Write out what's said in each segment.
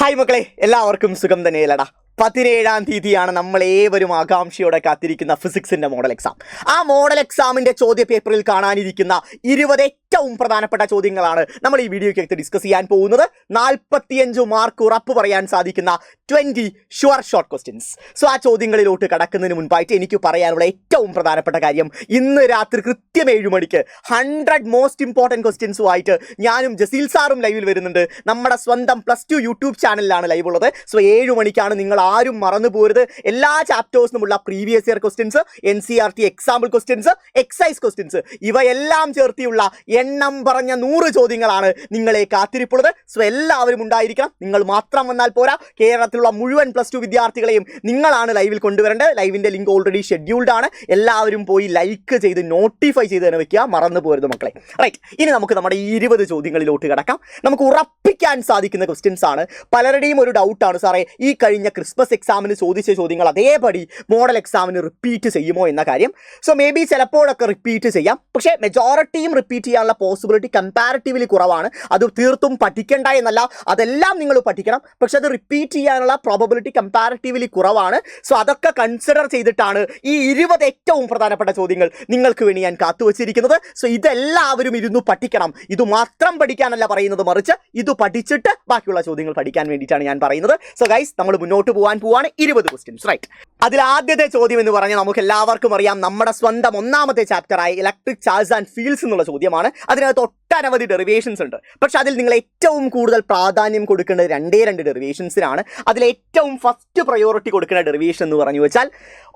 Hi മക്കളെ, എല്ലാവർക്കും സുഖം തന്നെയല്ലടാ. 17-ാം തീയതിയാണ് നമ്മൾ ഏവരും ആകാംക്ഷയോടെ കാത്തിരിക്കുന്ന ഫിസിക്സിന്റെ മോഡൽ എക്സാം. ആ മോഡൽ എക്സാമിന്റെ ചോദ്യ പേപ്പറിൽ കാണാനിരിക്കുന്ന 20 ഏറ്റവും പ്രധാനപ്പെട്ട ചോദ്യങ്ങളാണ് നമ്മൾ ഈ വീഡിയോയ്ക്കകത്ത് ഡിസ്കസ് ചെയ്യാൻ പോകുന്നത്. 45 മാർക്ക് ഉറപ്പ് പറയാൻ സാധിക്കുന്ന 20 ഷുവർ ഷോർട്ട് ക്വസ്റ്റ്യൻസ്. സോ ആ ചോദ്യങ്ങളിലോട്ട് കടക്കുന്നതിന് മുൻപായിട്ട് എനിക്ക് പറയാനുള്ള ഏറ്റവും പ്രധാനപ്പെട്ട കാര്യം, ഇന്ന് രാത്രി കൃത്യം 7 മണിക്ക് 100 മോസ്റ്റ് ഇമ്പോർട്ടൻറ്റ് ക്വസ്റ്റ്യൻസുമായിട്ട് ഞാനും ജസീൽ സാറും ലൈവിൽ വരുന്നുണ്ട്. നമ്മുടെ സ്വന്തം +2 യൂട്യൂബ് ചാനലിലാണ് ലൈവ് ഉള്ളത്. സോ 7 മണിക്കാണ്. നിങ്ങൾ ആരും മറന്നു പോരുത്. എല്ലാ ചാപ്റ്റേഴ്സിനുമുള്ള previous year questions, NCERT example questions, exercise questions, ഇവയെല്ലാം ചേർത്തിയുള്ള എണ്ണം പറഞ്ഞ 100 ചോദ്യങ്ങളാണ് നിങ്ങളെ കാത്തിരിപ്പുള്ളത്. സോ എല്ലാവരും ഉണ്ടായിരിക്കണം. നിങ്ങൾ മാത്രം വന്നാൽ പോരാ, കേരളത്തിലുള്ള മുഴുവൻ +2 വിദ്യാർത്ഥികളെയും നിങ്ങളാണ് ലൈവിൽ കൊണ്ടുവരേണ്ടത്. ലൈവിൻ്റെ ലിങ്ക് ഓൾറെഡി ഷെഡ്യൂൾഡ് ആണ്. എല്ലാവരും പോയി ലൈക്ക് ചെയ്ത് നോട്ടിഫൈ ചെയ്ത് തന്നെ വെക്കുക, മറന്നു പോരുത് മക്കളെ. റൈറ്റ്, ഇനി നമുക്ക് നമ്മുടെ 20 ചോദ്യങ്ങളിലോട്ട് കിടക്കാം. നമുക്ക് ഉറപ്പിക്കാൻ സാധിക്കുന്ന ക്വസ്റ്റ്യൻസ് ആണ്. പലരുടെയും ഒരു ഡൗട്ടാണ്, സാറേ ഈ കഴിഞ്ഞ ക്രിസ്മസ് എക്സാമിന് ചോദിച്ച ചോദ്യങ്ങൾ അതേപടി മോഡൽ എക്സാമിന് റിപ്പീറ്റ് ചെയ്യുമോ എന്ന കാര്യം. സോ മേ ബി ചിലപ്പോഴൊക്കെ റിപ്പീറ്റ് ചെയ്യാം, പക്ഷേ മെജോറിറ്റിയും റിപ്പീറ്റ് ചെയ്യാനുള്ള പോസിബിലിറ്റി കമ്പാരിറ്റീവ്ലി കുറവാണ്. അത് തീർത്തും പഠിക്കേണ്ട എന്നല്ല, അതെല്ലാം നിങ്ങൾ പഠിക്കണം, പക്ഷെ അത് റിപ്പീറ്റ് ചെയ്യാനുള്ള പ്രോബബിലിറ്റി കമ്പാരിറ്റീവ്ലി കുറവാണ്. സോ അതൊക്കെ കൺസിഡർ ചെയ്തിട്ടാണ് ഈ 20 ഏറ്റവും പ്രധാനപ്പെട്ട ചോദ്യങ്ങൾ നിങ്ങൾക്ക് വേണ്ടി ഞാൻ കാത്തുവച്ചിരിക്കുന്നത്. സോ ഇതെല്ലാവരും ഇരുന്ന് പഠിക്കണം. ഇത് മാത്രം പഠിക്കാനല്ല പറയുന്നത്, മറിച്ച് ഇത് പഠിച്ചിട്ട് ബാക്കിയുള്ള ചോദ്യങ്ങൾ പഠിക്കാൻ വേണ്ടിയിട്ടാണ് ഞാൻ പറയുന്നത്. സോ ഗൈസ്, നമ്മൾ മുന്നോട്ട് പോകാൻ പോവാണ്. 20 ക്വസ്റ്റ്യൻസ്. റൈറ്റ്, അതിൽ ആദ്യത്തെ ചോദ്യം എന്ന് പറഞ്ഞാൽ നമുക്ക് എല്ലാവർക്കും അറിയാം, നമ്മുടെ സ്വന്തം ഒന്നാമത്തെ ചാപ്റ്ററായ ഇലക്ട്രിക് ചാർജ് ആൻഡ് ഫീൽഡ്സ് എന്നുള്ള ചോദ്യമാണ്. അതിനകത്ത് ഒട്ടനവധി ഡെറിവേഷൻസ് ഉണ്ട്. പക്ഷെ അതിൽ നിങ്ങൾ ഏറ്റവും കൂടുതൽ പ്രാധാന്യം കൊടുക്കേണ്ടത് 2 ഡെറിവേഷൻസിനാണ്. അതിൽ ഏറ്റവും ഫസ്റ്റ് പ്രയോറിറ്റി കൊടുക്കുന്ന ഡെറിവേഷൻ എന്ന് പറഞ്ഞു വെച്ചാൽ,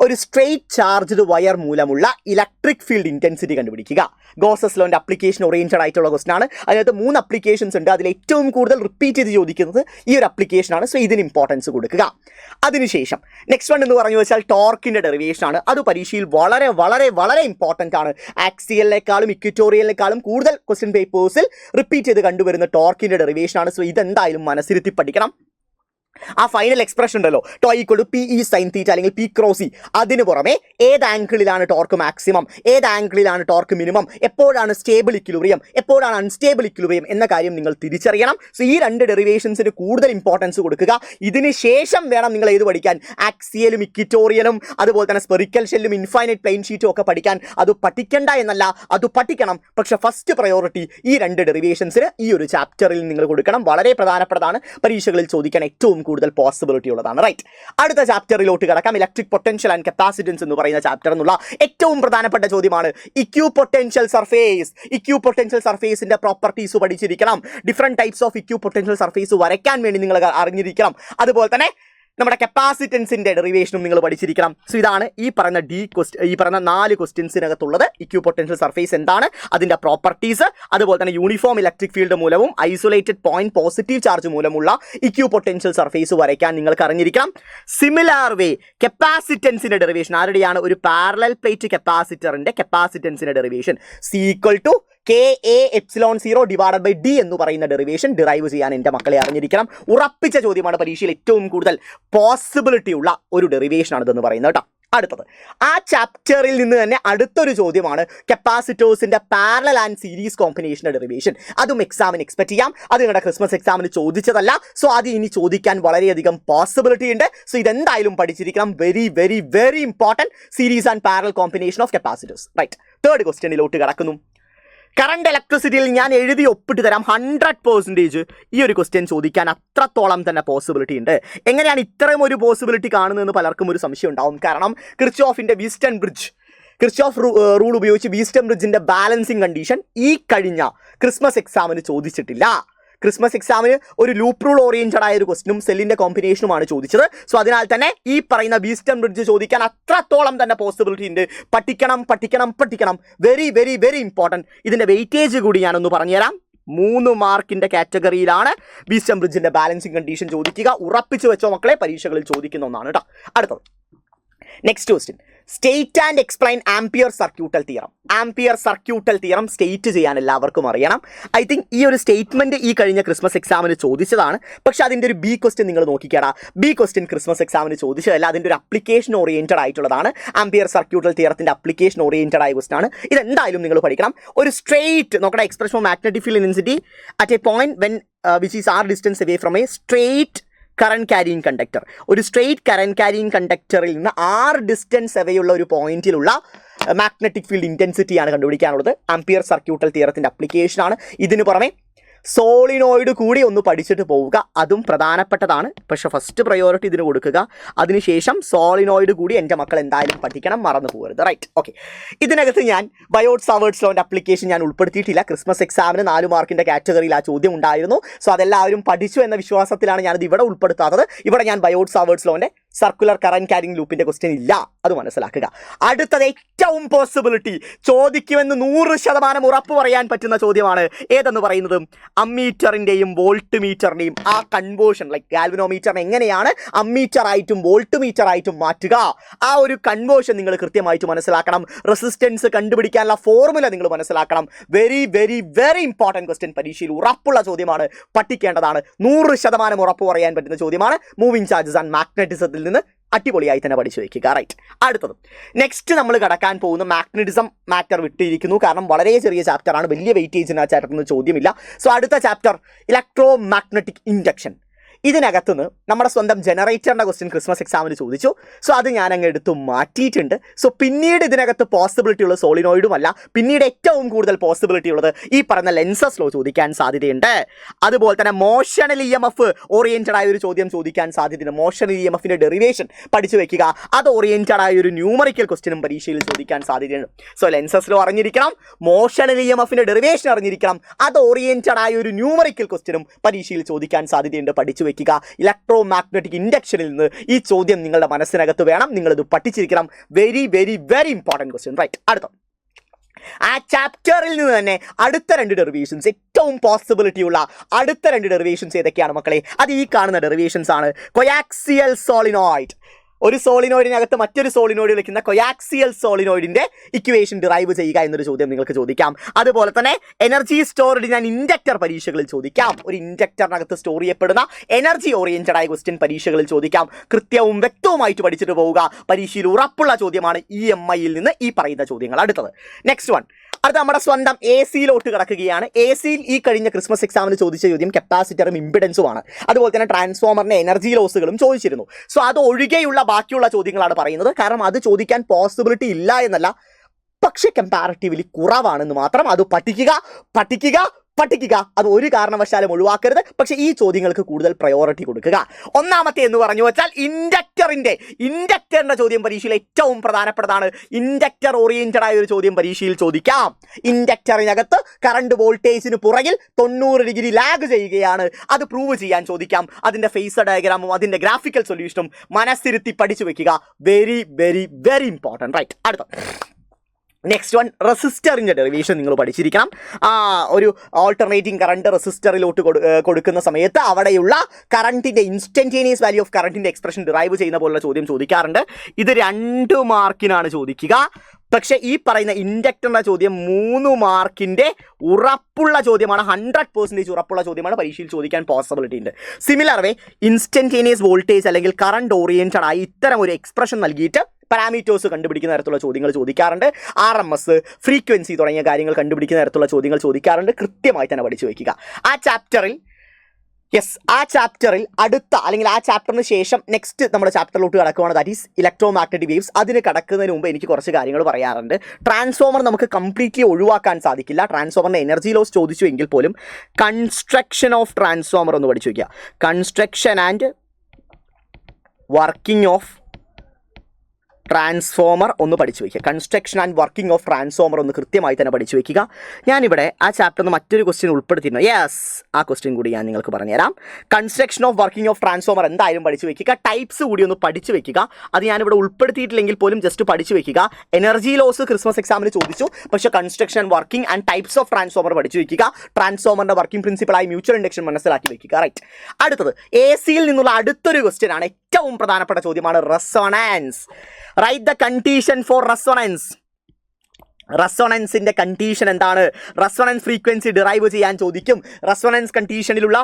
ഒരു സ്ട്രെയിറ്റ് ചാർജ്ഡ് വയർ മൂലമുള്ള ഇലക്ട്രിക് ഫീൽഡ് ഇന്റൻസിറ്റി കണ്ടുപിടിക്കുക. ഗോസസ് ലോന്റെ അപ്ലിക്കേഷൻ ഓറിയന്റഡ് ആയിട്ടുള്ള ക്വസ്റ്റൻ ആണ്. അതിനകത്ത് 3 അപ്ലിക്കേഷൻസ് ഉണ്ട്. അതിൽ ഏറ്റവും കൂടുതൽ റിപ്പീറ്റ് ചെയ്ത് ചോദിക്കുന്നത് ഈ ഒരു അപ്ലിക്കേഷൻ ആണ്. സോ ഇതിന് ഇമ്പോർട്ടൻസ് കൊടുക്കുക. അതിനുശേഷം നെക്സ്റ്റ് വൺ എന്ന് പറഞ്ഞു വെച്ചാൽ ടോർക്കിന്റെ ഡെറിവേഷൻ ആണ്. അത് പരീക്ഷയിൽ വളരെ വളരെ വളരെ ഇമ്പോർട്ടൻ്റ് ആണ്. ആക്സിയലിനേക്കാളും ഇക്വിറ്റോറിയലിനേക്കാളും കൂടുതൽ ക്വസ്റ്റ്യൻ പേപ്പേഴ്സിൽ റിപ്പീറ്റ് ചെയ്ത് കണ്ടുവരുന്ന ടോർക്കിന്റെ ഡെറിവേഷൻ ആണ്. സോ ഇതെന്തായാലും മനസ്സിരുത്തി പഠിക്കണം. ആ ഫൈനൽ എക്സ്പ്രഷൻ ഉണ്ടല്ലോ, tau equal to PE sin θ അല്ലെങ്കിൽ P ക്രോസ് E. അതിന് പുറമെ ഏത് ആംഗിളിലാണ് ടോർക്ക് മാക്സിമം, ഏത് ആംഗിളിലാണ് ടോർക്ക് മിനിമം, എപ്പോഴാണ് സ്റ്റേബിൾ ഇക്വിലിബ്രിയം, എപ്പോഴാണ് അൺസ്റ്റേബിൾ ഇക്വിലിബ്രിയം എന്ന കാര്യം നിങ്ങൾ തിരിച്ചറിയണം. സോ ഈ 2 ഡെറിവേഷൻസിന് കൂടുതൽ ഇമ്പോർട്ടൻസ് കൊടുക്കുക. ഇതിന് ശേഷം വേണം നിങ്ങൾ ഏത് പഠിക്കാൻ, ആക്സിയലും ഇക്വിറ്റോറിയലും അതുപോലെ തന്നെ സ്പെറിക്കൽ ഷെല്ലും ഇൻഫൈനൈറ്റ് പ്ലെയിൻ ഷീറ്റും ഒക്കെ പഠിക്കാൻ. അത് പഠിക്കേണ്ട എന്നല്ല, അത് പഠിക്കണം. പക്ഷെ ഫസ്റ്റ് പ്രയോറിറ്റി ഈ 2 ഡെറിവേഷൻസിന് ഈ ഒരു ചാപ്റ്ററിൽ നിങ്ങൾ കൊടുക്കണം. വളരെ പ്രധാനപ്പെട്ടതാണ്, പരീക്ഷകളിൽ ചോദിക്കാൻ ഏറ്റവും കൂടുതൽ പോസിബിലിറ്റി ഉള്ളതാണ്. റൈറ്റ്, അടുത്ത ചാപ്റ്ററിലോട്ട് കിടക്കാം. ഇലക്ട്രിക് പൊട്ടൻഷ്യൽ ആൻഡ് കപ്പാസിറ്റൻസ് എന്ന് പറയുന്ന ചാപ്റ്റർ എന്നുള്ള ഏറ്റവും പ്രധാനപ്പെട്ട ചോദ്യമാണ് ഇക്വിപൊട്ടൻഷ്യൽ സർഫേസ്. ഇക്വിപൊട്ടൻഷ്യൽ സർഫേസിന്റെ പ്രോപ്പർട്ടീസ് പഠിച്ചിരിക്കണം. Different types of equipotential surface വരയ്ക്കാൻ വേണ്ടി നിങ്ങൾ അറിഞ്ഞിരിക്കണം. അതുപോലെ തന്നെ നമ്മുടെ കപ്പാസിറ്റൻസിന്റെ ഡെറിവേഷനും നിങ്ങൾ പഠിച്ചിരിക്കണം. സോ ഇതാണ് ഈ പറഞ്ഞ 4 ക്വസ്റ്റ്യൻസിനകത്തുള്ളത്. ഇക്വിപൊട്ടൻഷ്യൽ സർഫേസ് എന്താണ്, അതിന്റെ പ്രോപ്പർട്ടീസ്, അതുപോലെ തന്നെ യൂണിഫോം ഇലക്ട്രിക് ഫീൽഡ് മൂലവും ഐസൊലേറ്റഡ് പോയിന്റ് പോസിറ്റീവ് ചാർജ് മൂലമുള്ള ഇക്വിപൊട്ടൻഷ്യൽ സർഫേസ് വരയ്ക്കാൻ നിങ്ങൾക്ക് അറിഞ്ഞിരിക്കണം. സിമിലാർ വേ കപ്പാസിറ്റൻസിന്റെ ഡെറിവേഷൻ ആരുടെയാണ്, ഒരു പാരലൽ പ്ലേറ്റ് കപ്പാസിറ്ററിന്റെ കപ്പാസിറ്റൻസിന്റെ ഡെറിവേഷൻ Ka(ε0)/d എന്ന് പറയുന്ന ഡെറിവേഷൻ ഡിറൈവ് ചെയ്യാൻ എൻ്റെ മക്കളെ അറിഞ്ഞിരിക്കണം. ഉറപ്പിച്ച ചോദ്യമാണ്, പരീക്ഷയിൽ ഏറ്റവും കൂടുതൽ പോസിബിലിറ്റി ഉള്ള ഒരു ഡെറിവേഷൻ ആണിതെന്ന് പറയുന്നത് കേട്ടോ. അടുത്തത് ആ ചാപ്റ്ററിൽ നിന്ന് തന്നെ അടുത്തൊരു ചോദ്യമാണ് കപ്പാസിറ്റേഴ്സിന്റെ പാരലൽ ആൻഡ് സീരീസ് കോമ്പിനേഷന്റെ ഡെറിവേഷൻ. അതും എക്സാമിന് എക്സ്പെക്ട് ചെയ്യാം. അത് നിങ്ങളുടെ ക്രിസ്മസ് എക്സാമിന് ചോദിച്ചതല്ല. സോ അത് ഇനി ചോദിക്കാൻ വളരെയധികം പോസിബിലിറ്റി ഉണ്ട്. സോ ഇതെന്തായാലും പഠിച്ചിരിക്കണം. Very very very important, series and parallel combination of capacitors. Right, third ക്വസ്റ്റ്യനിലോട്ട് കിടക്കുന്നു. കറണ്ട് ഇലക്ട്രിസിറ്റിയിൽ ഞാൻ എഴുതി ഒപ്പിട്ട് തരാം 100% ഈ ഒരു ക്വസ്റ്റ്യൻ ചോദിക്കാൻ അത്രത്തോളം തന്നെ പോസിബിലിറ്റി ഉണ്ട്. എങ്ങനെയാണ് ഇത്രയും ഒരു പോസിബിലിറ്റി കാണുന്നതെന്ന് പലർക്കും ഒരു സംശയം ഉണ്ടാവും. കാരണം കിർച്ചോഫിൻ്റെ വീസ്റ്റൺ ബ്രിഡ്ജ്, കിർച്ചോഫ് റൂൾ ഉപയോഗിച്ച് വീസ്റ്റൺ ബ്രിഡ്ജിൻ്റെ ബാലൻസിങ് കണ്ടീഷൻ ഈ കഴിഞ്ഞ ക്രിസ്മസ് എക്സാമിന് ചോദിച്ചിട്ടില്ല. ക്രിസ്മസ് എക്സാമിന് ഒരു ലൂപ്പ് റൂൾ ഓറിയന്റഡ് ആയ ഒരു ക്വസ്റ്റനും സെല്ലിന്റെ കോമ്പിനേഷനുമാണ് ചോദിച്ചത്. സോ അതിനാൽ തന്നെ ഈ പറയുന്ന വീസ്റ്റൺ ബ്രിഡ്ജ് ചോദിക്കാൻ അത്രത്തോളം തന്നെ പോസിബിലിറ്റി ഉണ്ട്. പഠിക്കണം പഠിക്കണം പഠിക്കണം. Very very very important. ഇതിന്റെ വെയിറ്റേജ് കൂടി ഞാനൊന്ന് പറഞ്ഞുതരാം. 3 മാർക്കിന്റെ കാറ്റഗറിയിലാണ് വീസ്റ്റൺ ബ്രിഡ്ജിന്റെ ബാലൻസിങ് കണ്ടീഷൻ ചോദിക്കുക. ഉറപ്പിച്ചു വെച്ചോ മക്കളെ, പരീക്ഷകളിൽ ചോദിക്കുന്ന ഒന്നാണ് കേട്ടോ. അടുത്തത് next question, state and explain ampere circuital theorem. Ampere circuital theorem state ചെയ്യാൻ എല്ലാവർക്കും അറിയണം. ഐ തിങ്ക് ഈ ഒരു സ്റ്റേറ്റ്മെന്റ് ഈ കഴിഞ്ഞ ക്രിസ്മസ് എക്സാമിന് ചോദിച്ചതാണ്. പക്ഷേ അതിൻ്റെ ഒരു ബി ക്വസ്റ്റ്യൻ നിങ്ങൾ നോക്കിക്കേടാ. ബി ക്വസ്റ്റ്യൻ ക്രിസ്മസ് എക്സാമിന് ചോദിച്ചതല്ല, അതിൻ്റെ ഒരു അപ്ലിക്കേഷൻ ഓറിയന്റഡ് ആയിട്ടുള്ളതാണ്. ആംപിയർ സർക്യൂട്ടൽ തിയറത്തിന്റെ അപ്ലിക്കേഷൻ ഓറിയന്റഡ് ആയ ക്വസ്റ്റൻ ആണ്. ഇതെന്തായാലും നിങ്ങൾ പഠിക്കണം. ഒരു സ്ട്രേറ്റ് നോക്കട്ടെ, expression of magnetic field intensity at a point when which is r distance away from a straight current carrying conductor. ഒരു സ്ട്രെയിറ്റ് കറണ്ട് ക്യാരിയിങ് കണ്ടക്ടറിൽ നിന്ന് 6 ഡിസ്റ്റൻസ് അവയുള്ള ഒരു പോയിന്റിലുള്ള മാഗ്നറ്റിക് ഫീൽഡ് ഇൻറ്റൻസിറ്റിയാണ് കണ്ടുപിടിക്കാനുള്ളത്. ആംപിയർ സർക്യൂട്ടൽ തിയറത്തിൻ്റെ അപ്ലിക്കേഷനാണ്. ഇതിന് പുറമെ സോളിനോയിഡ് കൂടി ഒന്ന് പഠിച്ചിട്ട് പോവുക, അതും പ്രധാനപ്പെട്ടതാണ്. പക്ഷെ ഫസ്റ്റ് പ്രയോറിറ്റി ഇതിന് കൊടുക്കുക. അതിനുശേഷം സോളിനോയിഡ് കൂടി എൻ്റെ മക്കൾ എന്തായാലും പഠിക്കണം, മറന്നു പോകരുത്. Right, okay. ഇതിനകത്ത് ഞാൻ ബയോട്ട് സാവേർട്സ് ലോൻ്റെ അപ്ലിക്കേഷൻ ഞാൻ ഉൾപ്പെടുത്തിയിട്ടില്ല. ക്രിസ്മസ് എക്സാമിന് 4 മാർക്കിൻ്റെ കാറ്റഗറിയിൽ ആ ചോദ്യം ഉണ്ടായിരുന്നു. സോ അതെല്ലാവരും പഠിച്ചു എന്ന വിശ്വാസത്തിലാണ് ഞാനത് ഇവിടെ ഉൾപ്പെടുത്താത്തത്. ഇവിടെ ഞാൻ ബയോട്ട് സാവേർട്സ് ലോൻ്റെ സർക്കുലർ കറന്റ് ക്യാരിങ് ലൂപ്പിൻ്റെ ക്വസ്റ്റ്യൻ ഇല്ല, അത് മനസ്സിലാക്കുക. അടുത്തത് ഏറ്റവും പോസിബിലിറ്റി ചോദിക്കുമെന്ന് 100% ഉറപ്പ് പറയാൻ പറ്റുന്ന ചോദ്യമാണ്. ഏതെന്ന് പറയുന്നത് അമ്മീറ്ററിൻ്റെയും വോൾട്ട് മീറ്ററിൻ്റെയും ആ കൺവേർഷൻ, ലൈക്ക് ഗാൽവനോമീറ്ററിനെ എങ്ങനെയാണ് അമ്മീറ്റർ ആയിട്ടും വോൾട്ട് മീറ്റർ ആയിട്ടും മാറ്റുക, ആ ഒരു കൺവേർഷൻ നിങ്ങൾ കൃത്യമായിട്ട് മനസ്സിലാക്കണം. റെസിസ്റ്റൻസ് കണ്ടുപിടിക്കാനുള്ള ഫോർമുല നിങ്ങൾ മനസ്സിലാക്കണം. Very very very important question, പരീക്ഷയിൽ ഉറപ്പുള്ള ചോദ്യമാണ്, പഠിക്കേണ്ടതാണ്. 100% ഉറപ്പ് പറയാൻ പറ്റുന്ന ചോദ്യമാണ്. മൂവിങ് ചാർജസ് ആൻഡ് മാഗ്നറ്റിസത്തിൽ നിന്ന് അടിപൊളിയായി തന്നെ പഠിച്ചു വയ്ക്കുക. റൈറ്റ്, അടുത്തത് നെക്സ്റ്റ് നമ്മൾ കടക്കാൻ പോകുന്ന മാഗ്നറ്റിസം മാറ്റർ വിട്ടിരിക്കുന്നു. കാരണം വളരെ ചെറിയ ചാപ്റ്ററാണ്, വലിയ വെയിറ്റേജിന് ആ ചാപ്റ്ററിന് ചോദ്യമില്ല. സോ അടുത്ത ചാപ്റ്റർ ഇലക്ട്രോ മാഗ്നറ്റിക് ഇൻഡക്ഷൻ. ഇതിനകത്തുനിന്ന് നമ്മുടെ സ്വന്തം ജനറേറ്ററിൻ്റെ ക്വസ്റ്റ്യൻ ക്രിസ്മസ് എക്സാമിന് ചോദിച്ചു. സോ അത് ഞാൻ അങ്ങ് എടുത്ത് മാറ്റിയിട്ടുണ്ട്. സോ പിന്നീട് ഇതിനകത്ത് പോസിബിലിറ്റി ഉള്ളത് സോളിനോയിഡും അല്ല, പിന്നീട് ഏറ്റവും കൂടുതൽ പോസിബിലിറ്റി ഉള്ളത് ഈ പറയുന്ന ലെൻസസ് ലോ ചോദിക്കാൻ സാധ്യതയുണ്ട്. അതുപോലെ തന്നെ മോഷണൽ EMF ഓറിയൻറ്റഡ് ആയ ഒരു ചോദ്യം ചോദിക്കാൻ സാധ്യതയുണ്ട്. മോഷണൽ EMFൻ്റെ ഡെറിവേഷൻ പഠിച്ചു വെക്കുക. അത് ഓറിയൻറ്റഡ് ആയ ഒരു ന്യൂമറിക്കൽ ക്വസ്റ്റ്യനും പരീക്ഷയിൽ ചോദിക്കാൻ സാധ്യതയുണ്ട്. സോ ലെൻസസ് ലോ അറിഞ്ഞിരിക്കണം, മോഷണൽ EMFൻ്റെ ഡെറിവേഷൻ അറിഞ്ഞിരിക്കണം, അത് ഓറിയൻറ്റഡ് ആയ ഒരു ന്യൂമറിക്കൽ ക്വസ്റ്റ്യനും പരീക്ഷയിൽ ചോദിക്കാൻ സാധ്യതയുണ്ട്. പഠിച്ചു വെക്കുക. ഇലക്ട്രോ മാഗ്നറ്റിക് ഇൻഡക്ഷനിൽ നിന്ന് ഈ ചോദ്യം നിങ്ങളുടെ മനസ്സിനകത്ത് വേണം, നിങ്ങളിത് പഠിച്ചിരിക്കണം. Very very very important question. Right, അടുത്ത ആ ചാപ്റ്ററിൽ നിന്ന് തന്നെ അടുത്ത 2 ഡെറിവേഷൻസ്, ഏറ്റവും പോസിബിലിറ്റി ഉള്ള അടുത്ത 2 ഡെറിവേഷൻസ് ഏതൊക്കെയാണ് മക്കളെ? അത് ഈ കാണുന്ന ഡെറിവേഷൻസ് ആണ്. കൊയാക്സിയൽ സോളിനോയിഡ്, ഒരു സോളിനോയിഡിനകത്ത് മറ്റൊരു സോളിനോയിഡ് വിളിക്കുന്ന കൊയാക്സിയൽ സോളിനോയിഡിന്റെ ഇക്വേഷൻ ഡിറൈവ് ചെയ്യുക എന്നൊരു ചോദ്യം നിങ്ങൾക്ക് ചോദിക്കാം. അതുപോലെ തന്നെ എനർജി സ്റ്റോർഡ് ഞാൻ ഇൻഡക്ടർ പരീക്ഷകളിൽ ചോദിക്കാം. ഒരു ഇൻഡക്ടറിനകത്ത് സ്റ്റോർ ചെയ്യപ്പെടുന്ന എനർജി ഓറിയന്റഡ് ആയ ക്വസ്റ്റ്യൻ പരീക്ഷകളിൽ ചോദിക്കാം. കൃത്യവും വ്യക്തവുമായിട്ട് പഠിച്ചിട്ട് പോവുക. പരീക്ഷയിൽ ഉറപ്പുള്ള ചോദ്യമാണ് EMIയിൽ നിന്ന് ഈ പറയുന്ന ചോദ്യങ്ങൾ. അടുത്തത് നെക്സ്റ്റ് വൺ, അടുത്ത നമ്മുടെ സ്വന്തം AC-ലോട്ട് കിടക്കുകയാണ്. AC-യിൽ ഈ കഴിഞ്ഞ ക്രിസ്മസ് എക്സാമിന് ചോദിച്ച ചോദ്യം കപ്പാസിറ്ററും ഇമ്പിഡൻസുമാണ്. അതുപോലെ തന്നെ ട്രാൻസ്ഫോമറിന്റെ എനർജി ലോസുകളും ചോദിച്ചിരുന്നു. സോ അത് ഒഴികെയുള്ള ബാക്കിയുള്ള ചോദ്യങ്ങളാണ് പറയുന്നത്. കാരണം അത് ചോദിക്കാൻ പോസിബിലിറ്റി ഇല്ല എന്നല്ല, പക്ഷെ കമ്പാരിറ്റീവ്ലി കുറവാണെന്ന് മാത്രം. അത് പഠിക്കുക പഠിക്കുക പഠിക്കുക, അത് ഒരു കാരണവശാലും ഒഴിവാക്കരുത്. പക്ഷേ ഈ ചോദ്യങ്ങൾക്ക് കൂടുതൽ പ്രയോറിറ്റി കൊടുക്കുക. ഒന്നാമത്തെ എന്ന് പറഞ്ഞു വെച്ചാൽ ഇൻഡക്ടറിന്റെ ചോദ്യം പരീക്ഷയിൽ ഏറ്റവും പ്രധാനപ്പെട്ടതാണ്. ഇൻഡക്ടർ ഓറിയന്റഡ് ആയ ഒരു ചോദ്യം പരീക്ഷയിൽ ചോദിക്കാം. ഇൻഡക്ടറിനകത്ത് കറണ്ട് വോൾട്ടേജിന് പുറകിൽ 90 ഡിഗ്രി ലാഗ് ചെയ്യുകയാണ്. അത് പ്രൂവ് ചെയ്യാൻ ചോദിക്കാം. അതിന്റെ ഫേസർ ഡയഗ്രാമും അതിന്റെ ഗ്രാഫിക്കൽ സൊല്യൂഷനും മനസ്സിരുത്തി പഠിച്ചു വെക്കുക. Very very very important. Right, അടുത്ത നെക്സ്റ്റ് വൺ, റെസിസ്റ്ററിൻ്റെ ഡെറിവേഷൻ നിങ്ങൾ പഠിച്ചിരിക്കണം. ഒരു ഓൾട്ടർനേറ്റിംഗ് കറണ്ട് റെസിസ്റ്ററിലോട്ട് കൊടുക്കുന്ന സമയത്ത് അവിടെയുള്ള കറണ്ടിൻ്റെ ഇൻസ്റ്റൻറ്റേനിയസ് വാല്യൂ ഓഫ് കറണ്ടിൻ്റെ എക്സ്പ്രഷൻ ഡിറൈവ് ചെയ്യുന്ന പോലുള്ള ചോദ്യം ചോദിക്കാറുണ്ട്. ഇത് 2 മാർക്കിനാണ് ചോദിക്കുക. പക്ഷേ ഈ പറയുന്ന ഇൻഡക്ടറിൻ്റെ ചോദ്യം 3 മാർക്കിൻ്റെ ഉറപ്പുള്ള ചോദ്യമാണ്. 100% ഉറപ്പുള്ള ചോദ്യമാണ്. പരീക്ഷയിൽ ചോദിക്കാൻ പോസിബിലിറ്റി ഉണ്ട്. സിമിലർ വേ ഇൻസ്റ്റൻറ്റേനിയസ് വോൾട്ടേജ് അല്ലെങ്കിൽ കറണ്ട് ഓറിയൻറ്റഡ് ആയി ഇത്തരം ഒരു എക്സ്പ്രഷൻ നൽകിയിട്ട് പാരാമീറ്റേഴ്സ് കണ്ടുപിടിക്കുന്ന തരത്തിലുള്ള ചോദ്യങ്ങൾ ചോദിക്കാറുണ്ട്. RMS, ഫ്രീക്വൻസി തുടങ്ങിയ കാര്യങ്ങൾ കണ്ടുപിടിക്കുന്ന തരത്തിലുള്ള ചോദ്യങ്ങൾ ചോദിക്കാറുണ്ട്. കൃത്യമായി തന്നെ പഠിച്ചു വയ്ക്കുക. ആ ചാപ്റ്ററിൽ അടുത്ത അല്ലെങ്കിൽ ആ ചാപ്റ്ററിന് ശേഷം നെക്സ്റ്റ് നമ്മുടെ ചാപ്റ്ററിലോട്ട് കിടക്കുകയാണ്. That is electro magnetic waves. അതിന് കിടക്കുന്നതിന് മുമ്പ് എനിക്ക് കുറച്ച് കാര്യങ്ങൾ പറയാറുണ്ട്. ട്രാൻസ്ഫോമർ നമുക്ക് കംപ്ലീറ്റ്ലി ഒഴിവാക്കാൻ സാധിക്കില്ല. ട്രാൻസ്ഫോമറിൻ്റെ എനർജി ലോസ് ചോദിച്ചു എങ്കിൽ പോലും കൺസ്ട്രക്ഷൻ ഓഫ് ട്രാൻസ്ഫോമർ ഒന്ന് പഠിച്ചു വയ്ക്കുക. Construction and working of transformer ഒന്ന് പഠിച്ചു വയ്ക്കുക. Construction and working of transformer ഒന്ന് കൃത്യമായി തന്നെ പഠിച്ചു വയ്ക്കുക. ഞാനിവിടെ ആ ചാപ്റ്ററിന് മറ്റൊരു ക്വസ്റ്റ്യൻ ഉൾപ്പെടുത്തിയിരുന്നു. യെസ്, ആ ക്വസ്റ്റ്യൻ കൂടി ഞാൻ നിങ്ങൾക്ക് പറഞ്ഞുതരാം. Construction of working of transformer എന്തായാലും പഠിച്ചു വയ്ക്കുക. ടൈപ്സ് കൂടി ഒന്ന് പഠിച്ചു വയ്ക്കുക. അത് ഞാനിവിടെ ഉൾപ്പെടുത്തിയിട്ടില്ലെങ്കിൽ പോലും ജസ്റ്റ് പഠിച്ചു വയ്ക്കുക. എനർജി ലോസ് ക്രിസ്മസ് എക്സാമിന് ചോദിച്ചു, പക്ഷേ construction working and types of transformer പഠിച്ചു വയ്ക്കുക. ട്രാൻസ്ഫോമറിൻ്റെ വർക്കിംഗ് പ്രിൻസിപ്പളായി മ്യൂച്വൽ ഇൻഡക്ഷൻ മനസ്സിലാക്കി വയ്ക്കുക. റൈറ്റ്, അടുത്തത് AC-യിൽ നിന്നുള്ള അടുത്തൊരു ക്വസ്റ്റ്യൻ ആണ്. ഏറ്റവും പ്രധാനപ്പെട്ട ചോദ്യമാണ് resonance. Right the condition for resonance. റെസൊണൻസിന്റെ കണ്ടീഷൻ എന്താണ്? റെസൊണൻസ് ഫ്രീക്വൻസി ഡിറൈവ് ചെയ്യാൻ ചോദിക്കും. റെസൊണൻസ് കണ്ടീഷനിലുള്ള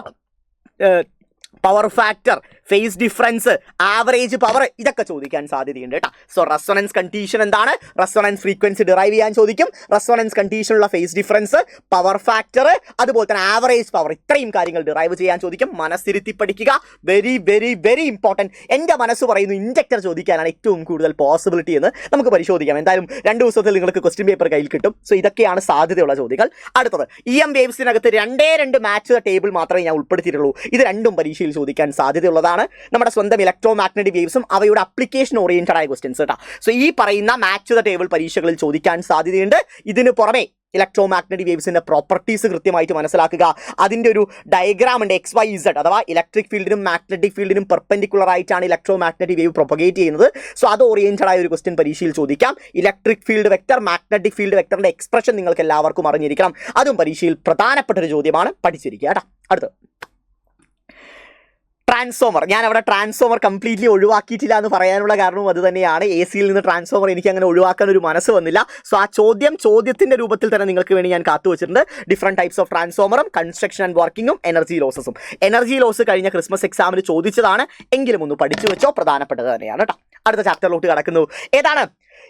power factor, phase difference, average power, ഇതൊക്കെ ചോദിക്കാൻ സാധ്യതയുണ്ട് കേട്ടോ. സോ റെസൊണൻസ് കണ്ടീഷൻ എന്താണ്, റെസൊണൻസ് ഫ്രീക്വൻസി ഡിറൈവ് ചെയ്യാൻ ചോദിക്കും, റെസൊണൻസ് കണ്ടീഷനുള്ള ഫേസ് ഡിഫറൻസ്, പവർ ഫാക്ടർ, അതുപോലെ തന്നെ ആവറേജ് പവർ, ഇത്രയും കാര്യങ്ങൾ ഡിറൈവ് ചെയ്യാൻ ചോദിക്കും. മനസ്സിരുത്തി പഠിക്കുക, വെരി വെരി വെരി ഇമ്പോർട്ടൻറ്റ്. എൻ്റെ മനസ്സ് പറയുന്നു ഇൻജക്ടർ ചോദിക്കാനാണ് ഏറ്റവും കൂടുതൽ പോസിബിലിറ്റി എന്ന്. നമുക്ക് പരിശോധിക്കാം. എന്തായാലും 2 ദിവസത്തിൽ നിങ്ങൾക്ക് ക്വസ്റ്റ്യൻ പേപ്പർ കയ്യിൽ കിട്ടും. സോ ഇതൊക്കെയാണ് സാധ്യതയുള്ള ചോദ്യങ്ങൾ. അടുത്തത് EM വേവ്സിനകത്ത് 2 മാച്ച് ദ ടേബിൾ മാത്രമേ ഞാൻ ഉൾപ്പെടുത്തിയിട്ടുള്ളൂ. ഇത് രണ്ടും പരീക്ഷയിൽ ചോദിക്കാൻ സാധ്യതയുള്ളതാണ്. നമ്മുടെ സ്വന്തം ഇലക്ട്രോ മാഗ്നറ്റിക് വേവ്സും അവയുടെ അപ്ലിക്കേഷൻ ഓറിയന്റഡ് ആയ ക്വസ്റ്റ്യൻസ് കേട്ടോ. സോ ഈ പറയുന്ന മാച്ച് ദ ടേബിൾ പരീക്ഷകളിൽ ചോദിക്കാൻ സാധ്യതയുണ്ട്. ഇതിന് പുറമെ ഇലക്ട്രോ മാഗ്നറ്റിക് വേവ്സിന്റെ പ്രോപ്പർട്ടീസ് കൃത്യമായിട്ട് മനസ്സിലാക്കുക. അതിൻ്റെ ഒരു ഡയഗ്രാം ഉണ്ട്, XYZ, അഥവാ ഇലക്ട്രിക് ഫീൽഡിനും മാഗ്നറ്റിക് ഫീൽഡിനും പെർപെൻഡിക്കുലർ ആയിട്ടാണ് ഇലക്ട്രോ മാഗ്നറ്റിക് വേവ് പ്രൊപ്പഗേറ്റ് ചെയ്യുന്നത്. സോ അത് ഓറിയന്റഡ് ആയ ഒരു ക്വസ്റ്റ്യൻ പരീക്ഷയിൽ ചോദിക്കാം. Electric field vector, magnetic field വെക്ടറിന്റെ എക്സ്പ്രഷൻ നിങ്ങൾക്ക് എല്ലാവർക്കും അറിഞ്ഞിരിക്കണം. അതും പരീക്ഷയിൽ പ്രധാനപ്പെട്ട ഒരു ചോദ്യമാണ്, പഠിച്ചിരിക്കുക കേട്ടോ. അടുത്ത് ട്രാൻസ്ഫോമർ. ഞാൻ അവിടെ ട്രാൻസ്ഫോമർ കംപ്ലീറ്റ്ലി ഒഴിവാക്കിയിട്ടില്ല എന്ന് പറയാനുള്ള കാരണവും അത് തന്നെയാണ്. AC-യിൽ നിന്ന് ട്രാൻസ്ഫോമർ എനിക്ക് അങ്ങനെ ഒഴിവാക്കാൻ ഒരു മനസ്സ് വന്നില്ല. സോ ആ ചോദ്യത്തിന്റെ രൂപത്തിൽ തന്നെ നിങ്ങൾക്ക് വേണ്ടി ഞാൻ കാത്തു വെച്ചിട്ടുണ്ട്. ഡിഫറെൻറ്റ് ടൈപ്സ് ഓഫ് ട്രാൻസ്ഫോമറും കൺസ്ട്രക്ഷൻ ആൻഡ് വർക്കിങ്ങും എനർജി ലോസസും. എനർജി ലോസ് കഴിഞ്ഞ ക്രിസ്മസ് എക്സാമിന് ചോദിച്ചതാണ്, എങ്കിലും ഒന്ന് പഠിച്ചു വെച്ചോ, പ്രധാനപ്പെട്ടത് തന്നെയാണ് കേട്ടോ. അടുത്ത ചാപ്റ്ററിലോട്ട് കടക്കുന്നു. ഏതാണ്?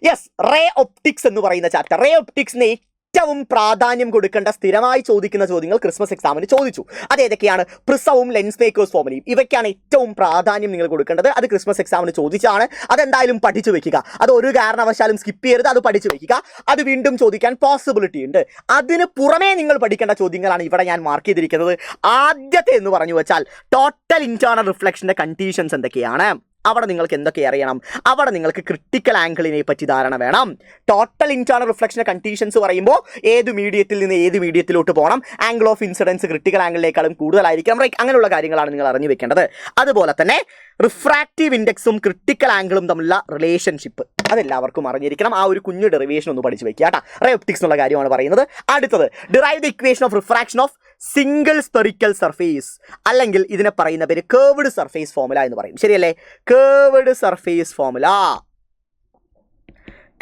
യെസ്, റേ ഒപ്റ്റിക്സ് എന്ന് പറയുന്ന ചാപ്റ്റർ. റേ ഒപ്റ്റിക്സിനെ ഏറ്റവും പ്രാധാന്യം കൊടുക്കേണ്ട സ്ഥിരമായി ചോദിക്കുന്ന ചോദ്യങ്ങൾ ക്രിസ്മസ് എക്സാമിന് ചോദിച്ചു. അതേതൊക്കെയാണ്? പ്രിസവും ലെൻസ് മേക്കേഴ്സ് ഫോർമുലയും. ഇവയ്ക്കാണ് ഏറ്റവും പ്രാധാന്യം നിങ്ങൾ കൊടുക്കേണ്ടത്. അത് ക്രിസ്മസ് എക്സാമിന് ചോദിച്ചാണ്. അതെന്തായാലും പഠിച്ചു വെക്കുക. അത് ഒരു കാരണവശാലും സ്കിപ്പ് ചെയ്യരുത്. അത് പഠിച്ചു വെക്കുക. അത് വീണ്ടും ചോദിക്കാൻ പോസിബിലിറ്റി ഉണ്ട്. അതിന് പുറമേ നിങ്ങൾ പഠിക്കേണ്ട ചോദ്യങ്ങളാണ് ഇവിടെ ഞാൻ മാർക്ക് ചെയ്തിരിക്കുന്നത്. ആദ്യത്തെ എന്ന് പറഞ്ഞു വെച്ചാൽ ടോട്ടൽ ഇന്റേണൽ റിഫ്ലക്ഷന്റെ കണ്ടീഷൻസ് എന്തൊക്കെയാണ്. അവിടെ നിങ്ങൾക്ക് എന്തൊക്കെ അറിയണം? അവിടെ നിങ്ങൾക്ക് ക്രിട്ടിക്കൽ ആംഗിളിനെ പറ്റി ധാരണ വേണം. ടോട്ടൽ ഇന്റേണൽ റിഫ്ലക്ഷന്റെ കണ്ടീഷൻസ് പറയുമ്പോൾ ഏത് മീഡിയത്തിൽ നിന്ന് ഏത് മീഡിയത്തിലോട്ട് പോകണം, ആംഗിൾ ഓഫ് ഇൻസിഡൻസ് ക്രിട്ടിക്കൽ ആംഗിളിനേക്കാളും കൂടുതലായിരിക്കണം, റൈറ്റ്? അങ്ങനെയുള്ള കാര്യങ്ങളാണ് നിങ്ങൾ അറിഞ്ഞു വെക്കേണ്ടത്. അതുപോലെ തന്നെ റിഫ്രാക്റ്റീവ് ഇൻഡെക്സും ക്രിട്ടിക്കൽ ആംഗിളും തമ്മിലുള്ള റിലേഷൻഷിപ്പ് അതെല്ലാവർക്കും അറിഞ്ഞിരിക്കണം. ആ ഒരു കുഞ്ഞു ഡെറിവേഷൻ ഒന്ന് പഠിച്ചു വെക്കുക കേട്ടോ. റേ ഒപ്റ്റിക്സ് എന്നുള്ള കാര്യമാണ് പറയുന്നത്. അടുത്തത് derive the equation of refraction of single spherical surface, അല്ലെങ്കിൽ ഇതിനെ പറയുന്ന പേര് കേർവ്ഡ് സർഫേസ് ഫോർമുല എന്ന് പറയും. ശരിയല്ലേ? Curved surface formula,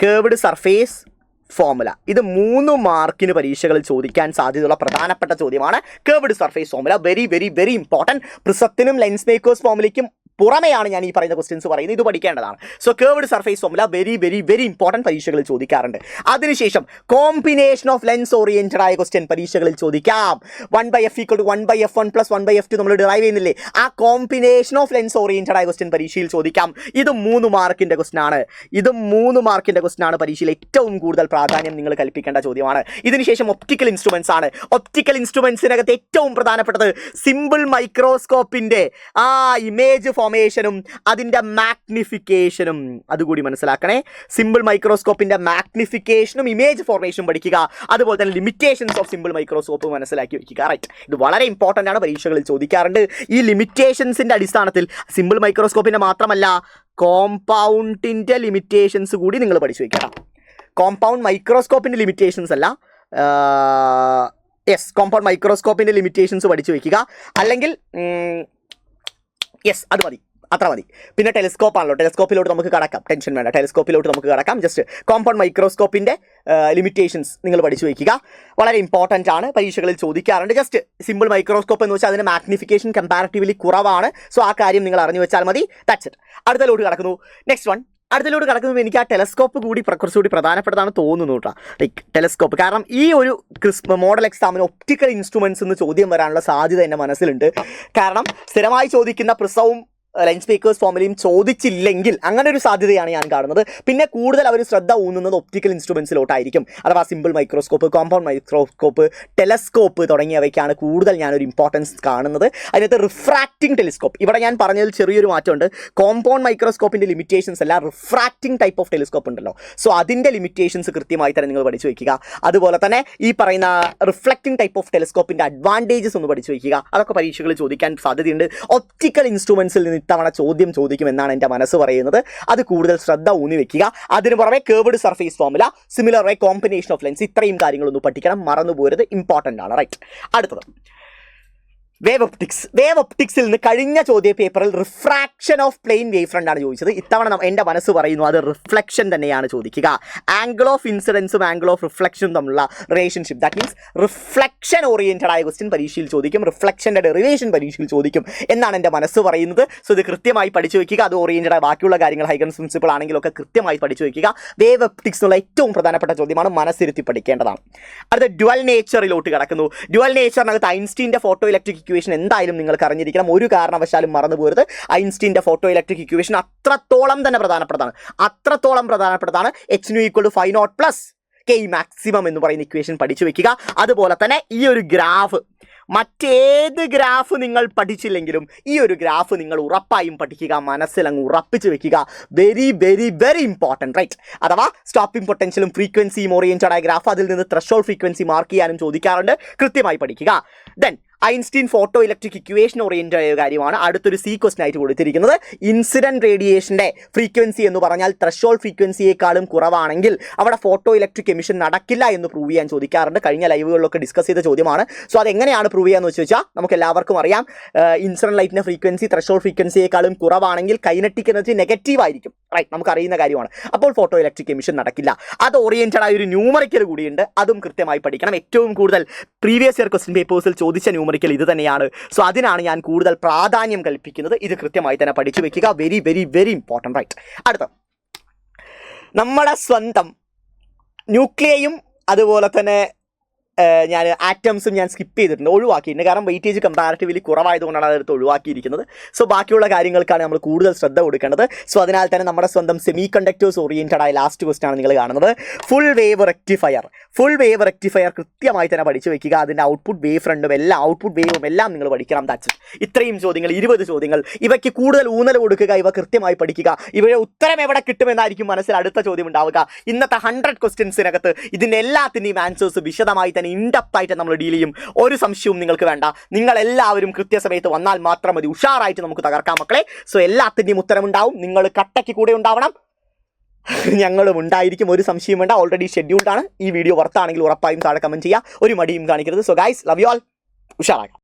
curved surface formula. ഇത് 3 മാർക്കിന് പരീക്ഷകളിൽ ചോദിക്കാൻ സാധ്യതയുള്ള പ്രധാനപ്പെട്ട ചോദ്യമാണ്. Curved surface formula very very very important. പ്രിസത്തിനും ലെൻസ് മേക്കേഴ്സ് ഫോർമുലയ്ക്കും പുറമെയാണ് ഞാൻ ഈ പറയുന്ന ക്വസ്റ്റ്യൻസ് പറയുന്നത്. ഇത് പഠിക്കേണ്ടതാണ്. So curved surface formula very very very important, പരീക്ഷകളിൽ ചോദിക്കാറുണ്ട്. അതിനുശേഷം കോമ്പിനേഷൻ ഓഫ് ലെൻസ് ഓറിയന്റഡ് ആയ ക്വസ്റ്റ്യൻ പരീക്ഷകളിൽ ചോദിക്കാം. 1/f = 1/f1 + 1/f2 നമ്മൾ ഡിറൈവ് ചെയ്യുന്നില്ലേ, ആ കോമ്പിനേഷൻ ഓഫ് ലെൻസ് ഓറിയന്റഡ് ആയ ക്വസ്റ്റ്യൻ പരീക്ഷയിൽ ചോദിക്കാം. ഇത് 3 മാർക്കിന്റെ ക്വസ്റ്റ്യൻ ആണ്. ഇത് 3 മാർക്കിന്റെ ക്വസ്റ്റ്യൻ ആണ്. പരീക്ഷയിൽ ഏറ്റവും കൂടുതൽ പ്രാധാന്യം നിങ്ങൾ കൽപ്പിക്കേണ്ട ചോദ്യമാണ്. ഇതിനുശേഷം ഒപ്റ്റിക്കൽ ഇൻസ്ട്രുമെന്റ്സ് ആണ്. ഒപ്റ്റിക്കൽ ഇൻസ്ട്രുമെന്റ്സിനകത്ത് ഏറ്റവും പ്രധാനപ്പെട്ടത് സിമ്പിൾ മൈക്രോസ്കോപ്പിന്റെ ആ ഇമേജ് ഫോർമേഷനും അതിൻ്റെ മാഗ്നിഫിക്കേഷനും അതുകൂടി മനസ്സിലാക്കണേ. സിമ്പിൾ മൈക്രോസ്കോപ്പിന്റെ മാഗ്നിഫിക്കേഷനും ഇമേജ് ഫോർമേഷനും പഠിക്കുക. അതുപോലെ തന്നെ ലിമിറ്റേഷൻസ് ഓഫ് സിമ്പിൾ മൈക്രോസ്കോപ്പ് മനസ്സിലാക്കി വയ്ക്കുക. റൈറ്റ്? ഇത് വളരെ ഇമ്പോർട്ടൻ്റ് ആണ്, പരീക്ഷകളിൽ ചോദിക്കാറുണ്ട്. ഈ ലിമിറ്റേഷൻസിന്റെ അടിസ്ഥാനത്തിൽ സിമ്പിൾ മൈക്രോസ്കോപ്പിന്റെ മാത്രമല്ല കോമ്പൗണ്ടിന്റെ ലിമിറ്റേഷൻസ് കൂടി നിങ്ങൾ പഠിച്ചു വയ്ക്കുക. കോമ്പൗണ്ട് മൈക്രോസ്കോപ്പിന്റെ ലിമിറ്റേഷൻസ് അല്ല, യെസ്, കോമ്പൗണ്ട് മൈക്രോസ്കോപ്പിന്റെ ലിമിറ്റേഷൻസ് പഠിച്ചു വയ്ക്കുക. അല്ലെങ്കിൽ യെസ്, അത് മതി, അത്ര മതി. പിന്നെ ടെലിസ്കോപ്പ് ആണല്ലോ, ടെലിസ്കോപ്പിലോട്ട് നമുക്ക് കടക്കാം, ടെൻഷൻ വേണ്ട, ടെലിസ്കോപ്പിലോട്ട് നമുക്ക് കടക്കാം. ജസ്റ്റ് കോമ്പൗണ്ട് മൈക്രോസ്കോപ്പിന്റെ ലിമിറ്റേഷൻസ് നിങ്ങൾ പഠിച്ചു വയ്ക്കുക. വളരെ ഇമ്പോർട്ടൻ്റ് ആണ്, പരീക്ഷകളിൽ ചോദിക്കാറുണ്ട്. ജസ്റ്റ് സിമ്പിൾ മൈക്രോസ്കോപ്പ് എന്ന് വെച്ചാൽ അതിന് മാഗ്നിഫിക്കേഷൻ കമ്പാരിറ്റീവ്ലി കുറവാണ്. സോ ആ കാര്യം നിങ്ങൾ അറിഞ്ഞു വെച്ചാൽ മതി. That's it. അടുത്തലോട്ട് കടക്കുന്നു. Next one. അടുത്തലോട്ട് കിടക്കുമ്പോൾ എനിക്ക് ആ ടെലസ്കോപ്പ് കൂടി കുറച്ചുകൂടി പ്രധാനപ്പെട്ടതാണ് തോന്നുന്നു കേട്ടോ. ലൈക്ക് ടെലസ്കോപ്പ്, കാരണം ഈ ഒരു മോഡൽ എക്സാമിന് ഒപ്റ്റിക്കൽ ഇൻസ്ട്രുമെന്റ്സ് എന്ന് ചോദ്യം വരാനുള്ള സാധ്യത എൻ്റെ മനസ്സിലുണ്ട്. കാരണം സ്ഥിരമായി ചോദിക്കുന്ന പ്രിസവും ലെൻസ് മേക്കേഴ്സ് ഫോർമുലയും ചോദിച്ചില്ലെങ്കിൽ അങ്ങനെ ഒരു സാധ്യതയാണ് ഞാൻ കാണുന്നത്. പിന്നെ കൂടുതൽ അവർ ശ്രദ്ധ ഊന്നുന്നത് ഒപ്റ്റിക്കൽ ഇൻസ്ട്രുമെന്റ്സിലോട്ടായിരിക്കും. അഥവാ simple microscope, compound microscope, telescope തുടങ്ങിയവയ്ക്കാണ് കൂടുതൽ ഞാനൊരു ഇമ്പോർട്ടൻസ് കാണുന്നത്. അതിനകത്ത് റിഫ്രാക്റ്റിംഗ് ടെലിസ്കോപ്പ്, ഇവിടെ ഞാൻ പറഞ്ഞതിൽ ചെറിയൊരു മാറ്റമുണ്ട്. കോമ്പൗണ്ട് മൈക്രോസ്കോപ്പിൻ്റെ ലിമിറ്റേഷൻസ് അല്ല, റിഫ്രാക്റ്റിംഗ് ടൈപ്പ് ഓഫ് ടെലിസ്കോപ്പ് ഉണ്ടല്ലോ, സോ അതിൻ്റെ ലിമിറ്റേഷൻസ് കൃത്യമായി തന്നെ നിങ്ങൾ പഠിച്ചു വയ്ക്കുക. അതുപോലെ തന്നെ ഈ പറയുന്ന റിഫ്ലക്റ്റിംഗ് ടൈപ്പ് ഓഫ് ടെലിസ്കോപ്പിൻ്റെ അഡ്വാൻറ്റേജസ് ഒന്ന് പഠിച്ചു വയ്ക്കുക. അതൊക്കെ പരീക്ഷകളിൽ ചോദിക്കാൻ സാധ്യതയുണ്ട്. ഒപ്റ്റിക്കൽ ഇൻസ്ട്രുമെന്റ്സിൽ നിന്ന് ഇത്തവണ ചോദ്യം ചോദിക്കുമെന്നാണ് എൻ്റെ മനസ്സ് പറയുന്നത്. അത് കൂടുതൽ ശ്രദ്ധ ഊന്നി വെക്കുക. അതിന് പുറമെ curved surface formula, similar way combination of lens, ഇത്രയും കാര്യങ്ങളൊന്നും പഠിക്കണം, മറന്നു പോരുത്, ഇമ്പോർട്ടൻ്റ് ആണ്. റൈറ്റ്? അടുത്തത് വേവ് ഒപ്റ്റിക്സിൽ നിന്ന് കഴിഞ്ഞ ചോദ്യ പേപ്പറിൽ refraction of plane wave front ആണ് ചോദിച്ചത്. ഇത്തവണ എൻ്റെ മനസ്സ് പറയുന്നു അത് റിഫ്ലക്ഷൻ തന്നെയാണ് ചോദിക്കുക. ആംഗിൾ ഓഫ് ഇൻസിഡൻസും ആംഗിൾ ഓഫ് റിഫ്ലക്ഷനും തമ്മിലുള്ള relationship, that means reflection oriented ആയ ക്വസ്റ്റ്യൻ പരീക്ഷയിൽ ചോദിക്കും, റിഫ്ലക്ഷൻ്റെ ഡെറിവേഷൻ പരീക്ഷയിൽ ചോദിക്കും എന്നാണ് എൻ്റെ മനസ്സ് പറയുന്നത്. സോ ഇത് കൃത്യമായി പഠിച്ചു വയ്ക്കുക. അത് ഓറിയന്റഡ് ആയ ബാക്കിയുള്ള കാര്യങ്ങൾ ഹൈഗൻസ് പ്രിൻസിപ്പിൾ ആണെങ്കിലൊക്കെ കൃത്യമായി പഠിച്ചു വയ്ക്കുക. വേവ് ഒപ്റ്റിക്സിനുള്ള ഏറ്റവും പ്രധാനപ്പെട്ട ചോദ്യമാണ്, മനസ്സിരുത്തി പഠിക്കേണ്ടതാണ്. അടുത്ത ഡ്യുവൽ നേച്ചറിലോട്ട് കിടക്കുന്നു. ഡ്യുവൽ നേച്ചറിനകത്ത് ഐൻസ്റ്റീൻ്റെ ഫോട്ടോ ഇലക്ട്രിക് ഇക്വേഷൻ എന്തായാലും നിങ്ങൾക്ക് അറിഞ്ഞിരിക്കണം. ഒരു കാരണവശാലും മറന്നു പോരുത്. ഐൻസ്റ്റീൻ്റെ ഫോട്ടോ ഇലക്ട്രിക് ഇക്വേഷൻ അത്രത്തോളം തന്നെ പ്രധാനപ്പെട്ടതാണ്. h nu = 5 0 + k മാക്സിമം എന്ന് പറയുന്ന ഇക്വേഷൻ പഠിച്ചു വെക്കുക. അതുപോലെ തന്നെ ഈ ഒരു ഗ്രാഫ്, മറ്റേത് ഗ്രാഫ് നിങ്ങൾ പഠിച്ചില്ലെങ്കിലും ഈ ഒരു ഗ്രാഫ് നിങ്ങൾ ഉറപ്പായും പഠിക്കുക, മനസ്സിലങ്ങ് ഉറപ്പിച്ച് വെക്കുക. Very very very important, right? അഥവാ സ്റ്റോപ്പിംഗ് പൊട്ടൻഷ്യലും ഫ്രീക്വൻസിയും ഓറിയൻറ്റഡ് ആയ ഗ്രാഫ്, അതിൽ നിന്ന് ത്രെഷോൾഡ് ഫ്രീക്വൻസി മാർക്ക് ചെയ്യാനും ചോദിക്കാറുണ്ട്. കൃത്യമായി പഠിക്കുക. Then Einstein photo electric equation oriented ആയ കാര്യമാണ് അടുത്തൊരു സി ക്വസ്റ്റൻ ആയിട്ട് കൊടുത്തിരിക്കുന്നത്. ഇൻസിഡൻറ്റ് റേഡിയേഷൻ്റെ ഫ്രീക്വൻസി എന്ന് പറഞ്ഞാൽ ത്രെഷോൾഡ് ഫ്രീക്വൻസിയേക്കാളും കുറവാണെങ്കിൽ അവിടെ ഫോട്ടോ ഇലക്ട്രിക് എമിഷൻ നടക്കില്ല എന്ന് പ്രൂവ് ചെയ്യാൻ ചോദിക്കാറുണ്ട്. കഴിഞ്ഞ ലൈവുകളിലൊക്കെ ഡിസ്കസ് ചെയ്ത ചോദ്യമാണ്. സോ അതെങ്ങനെയാണ് പ്രൂവ് ചെയ്യാന്ന് വെച്ചാൽ നമുക്ക് എല്ലാവർക്കും അറിയാം, ഇൻസിഡൻറ്റ് ലൈറ്റിൻ്റെ ഫ്രീക്വൻസി ത്രെഷോൾഡ് ഫ്രീക്വൻസിയേക്കാളും കുറവാണെങ്കിൽ കൈനറ്റിക് എനർജി നെഗറ്റീവ് ആയിരിക്കും, റൈറ്റ്? നമുക്കറിയുന്ന കാര്യമാണ്. അപ്പോൾ ഫോട്ടോ ഇലക്ട്രിക് എമിഷൻ നടക്കില്ല. അത് ഓറിയൻറ്റഡ് ആയ ഒരു ന്യൂമറിക്കൽ കൂടിയുണ്ട്, അതും കൃത്യമായി പഠിക്കണം. ഏറ്റവും കൂടുതൽ പ്രീവിയസ് ഇയർ ക്വസ്റ്റ്യൻ പേപ്പേഴ്സിൽ ചോദിച്ച ന്യൂമറിക്കൽ ഇത് തന്നെയാണ്. സോ അതിനാണ് ഞാൻ കൂടുതൽ പ്രാധാന്യം കൽപ്പിക്കുന്നത്. ഇത് കൃത്യമായി തന്നെ പഠിച്ചു വെക്കുക. Very very very important, right? അടുത്ത നമ്മുടെ സ്വന്തം ന്യൂക്ലിയയും അതുപോലെ തന്നെ ഞാൻ ആറ്റംസും ഞാൻ സ്കിപ്പ് ചെയ്തിട്ടുണ്ട്, ഒഴിവാക്കിയിട്ടുണ്ട്. കാരണം വെയിറ്റേജ് കമ്പാരിറ്റീവ്ലി കുറവായതുകൊണ്ടാണ് അതെടുത്ത് ഒഴിവാക്കിയിരിക്കുന്നത്. സോ ബാക്കിയുള്ള കാര്യങ്ങൾക്കാണ് നമ്മൾ കൂടുതൽ ശ്രദ്ധ കൊടുക്കേണ്ടത്. സോ അതിനാൽ തന്നെ നമ്മുടെ സ്വന്തം സെമി കണ്ടക്ടേഴ്സ് ഓറിയൻറ്റഡ് ആയ ലാസ്റ്റ് ക്വസ്റ്റൻ ആണ് നിങ്ങൾ കാണുന്നത്. ഫുൾ വേവ് റെക്ടിഫയർ കൃത്യമായി തന്നെ പഠിച്ചു വെക്കുക. അതിൻ്റെ ഔട്ട്പുട്ട് വേവ് ഫ്രണ്ടും എല്ലാം, ഔട്ട്പുട്ട് വേവും എല്ലാം നിങ്ങൾ പഠിക്കണം. ദാറ്റ്സ് ഇത്രയും ചോദ്യങ്ങൾ, 20 ചോദ്യങ്ങൾ. ഇവയ്ക്ക് കൂടുതൽ ഊന്നൽ കൊടുക്കുക, ഇവ കൃത്യമായി പഠിക്കുക. ഇവയുടെ ഉത്തരം എവിടെ കിട്ടുമെന്നായിരിക്കും മനസ്സിൽ അടുത്ത ചോദ്യം ഉണ്ടാവുക. ഇന്നത്തെ 100 ക്വസ്റ്റ്യൻസിനകത്ത് ഇതിൻ്റെ എല്ലാത്തിൻ്റെയും ആൻസേഴ്സ് വിശദമായി ഇൻഡെപ്ത് ആയിട്ട് നമ്മൾ ഡീൽ ചെയ്യും. ഒരു സംശയവും നിങ്ങൾക്ക് വേണ്ട. നിങ്ങൾ എല്ലാവരും കൃത്യസമയത്ത് വന്നാൽ മാത്രം മതി. ഉഷാറായിട്ട് നമുക്ക് തകർക്കാം മക്കളെ. സോ എല്ലാത്തിൻ്റെയും ഉത്തരമുണ്ടാവും. നിങ്ങൾ കട്ടയ്ക്ക് കൂടെ ഉണ്ടാവണം, ഞങ്ങളും ഉണ്ടായിരിക്കും. ഒരു സംശയം വേണ്ട. ഓൾറെഡി ഷെഡ്യൂൾഡ് ആണ്. ഈ വീഡിയോ വർത്താണെങ്കിൽ ഉറപ്പായും താഴെ കമൻറ്റ് ചെയ്യുക. ഒരു മടിയും കാണിക്കരുത്. So guys, love you all. ഉഷാറാക്കാം.